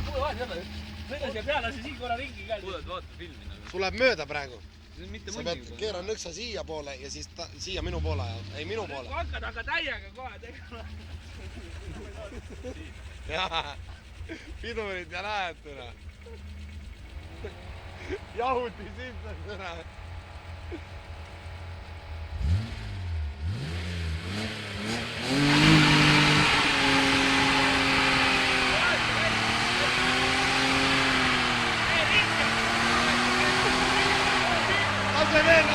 kuule vahet jälle. Sõida siia peale, lasi siin korra ringi ka. Kuule, vaata filmi nagu. Sul läheb mööda praegu. Mitte sa pead keera nõksa siia poole ja siis siia minu poole. Ei, minu poole. Kui hakkad, aga täiega kohe tegema. Jaa, pidurid ja näed täna. Jahuti sisse täna. Lase veel